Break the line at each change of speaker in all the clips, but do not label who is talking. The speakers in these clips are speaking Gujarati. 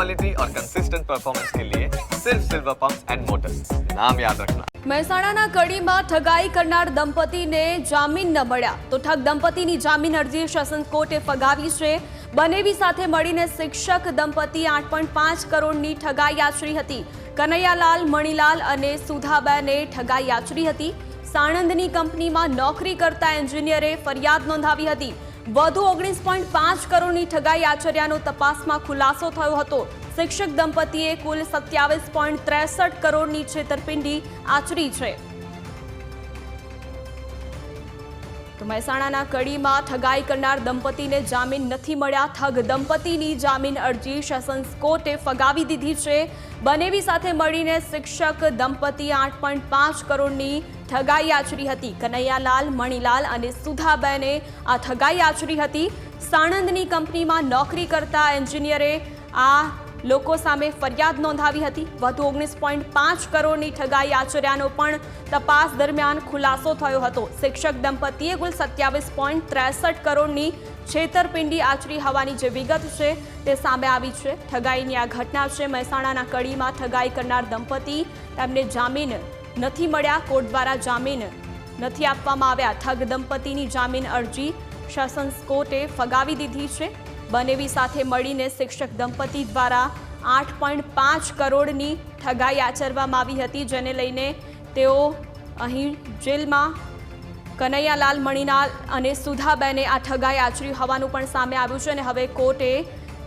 क्वालिटी और कंसिस्टेंट परफॉर्मेंस के लिए सिर्फ सिल्वर पंप्स एंड मोटर्स, नाम याद रखना।
મહેસાણાના કડીમાં ઠગાઈ કરનાર દંપતીને જામીન ન મળ્યા તો ઠગ દંપતીની જામીન અરજી સેશન્સ કોર્ટે ફગાવી છે। બનેવી સાથે મળીને શિક્ષક દંપતી 8.5 કરોડની ઠગાઈ આચરી હતી। કનૈયાલાલ, મણીલાલ અને સુધાબેને ઠગાઈ આચરી હતી। સાણંદની કંપનીમાં નોકરી કરતા એન્જિનિયરે ફરિયાદ નોંધાવી હતી। વધુ 19.5 કરોડની ઠગાઈ આચર્યાનો તપાસમાં ખુલાસો થયો હતો। શિક્ષક દંપતીએ કુલ 27.63 કરોડની છેતરપિંડી આચરી છે। તો મહેસાણાના કડીમાં ઠગાઈ કરનાર દંપતીને જામીન નથી મળ્યા। ઠગ દંપતીની જામીન અરજી સેશન્સ કોર્ટે ફગાવી દીધી છે। બનેવી સાથે મળીને શિક્ષક દંપતી 8.5 કરોડની ઠગાઈ આચરી હતી। કનૈયાલાલ, મણીલાલ અને સુધાબેને આ ઠગાઈ આચરી હતી। સાણંદની કંપનીમાં નોકરી કરતા એન્જિનિયરે આ લોકો સામે ફરિયાદ નોંધાવી હતી। વધુ 19.5 કરોડની ઠગાઈ આચર્યાનો પણ તપાસ દરમિયાન ખુલાસો થયો હતો। શિક્ષક દંપતીએ કુલ 27.63 કરોડની છેતરપિંડી આચરી હોવાની જે વિગત છે તે સામે આવી છે। ઠગાઈની આ ઘટના છે। મહેસાણાના કડીમાં ઠગાઈ કરનાર દંપતી, તેમને જામીન નથી મળ્યા। કોર્ટ દ્વારા જામીન નથી આપવામાં આવ્યા। ઠગ દંપતીની જામીન અરજી સેશન્સ કોર્ટે ફગાવી દીધી છે। બનેવી સાથે મળીને શિક્ષક દંપતી દ્વારા 8.5 કરોડની ઠગાઈ આચરવામાં આવી હતી, જેને લઈને તેઓ અહીં જેલમાં કનૈયાલાલ, મણીલાલ અને સુધાબેને આ ઠગાઈ આચરી હોવાનું પણ સામે આવ્યું છે અને હવે કોર્ટે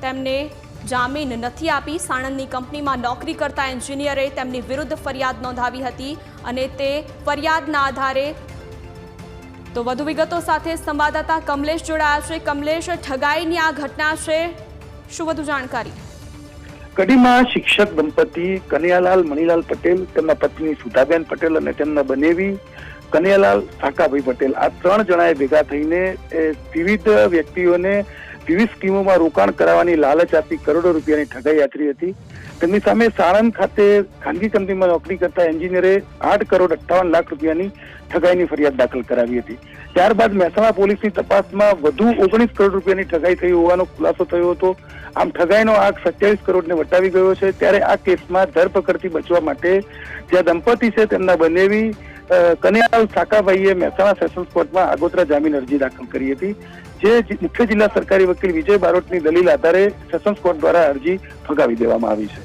તેમને જામીન નથી આપી। સાણંદની કંપનીમાં નોકરી કરતા એન્જિનિયરે તેમની વિરુદ્ધ ફરિયાદ નોંધાવી હતી અને તે ફરિયાદના આધારે તો વધુ વિગતો સાથે સંવાદદાતા કમલેશ જોડાયા છે। કમલેશ, ઠગાઈની આ ઘટના છે, શું વધુ જાણકારી?
કડીમાં શિક્ષક દંપતી કનૈયાલાલ, મણીલાલ પટેલ, તેમના પત્ની સુધાબેન પટેલ અને તેમના બનેવી કનૈયાલાલ સાકાભાઈ પટેલ, આ 3 જણાએ ભેગા થઈને વિવિધ વ્યક્તિઓને વિવિધ સ્કીમોમાં રોકાણ કરાવવાની લાલચ આપી કરોડો રૂપિયાની ઠગાઈ આચરી હતી। તેમની સામે સાણંદ ખાતે ખાનગી કંપનીમાં નોકરી કરતા એન્જિનિયરે 8 કરોડ 58 લાખ રૂપિયાની ઠગાઈની ફરિયાદ દાખલ કરાવી હતી। ત્યારબાદ મહેસાણા પોલીસની તપાસમાં વધુ 19 કરોડ રૂપિયાની ઠગાઈ થઈ હોવાનો ખુલાસો થયો હતો। આમ ઠગાઈનો આંક 27 કરોડને વટાવી ગયો છે। ત્યારે આ કેસમાં ધરપકડથી બચવા માટે જે દંપતી છે તેમના બનેવી કનૈયાલાલ સાકાભાઈએ મહેસાણા સેશન્સ કોર્ટમાં આગોતરા જામીન અરજી દાખલ કરી હતી, જે મુખ્ય જિલ્લા સરકારી વકીલ વિજય બારોટની દલીલ આધારે સેશન્સ કોર્ટ દ્વારા અરજી ફગાવી દેવામાં આવી છે।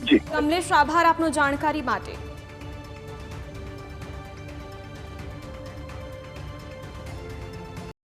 જી
કમલેશ, આભાર આપનો જાણકારી માટે।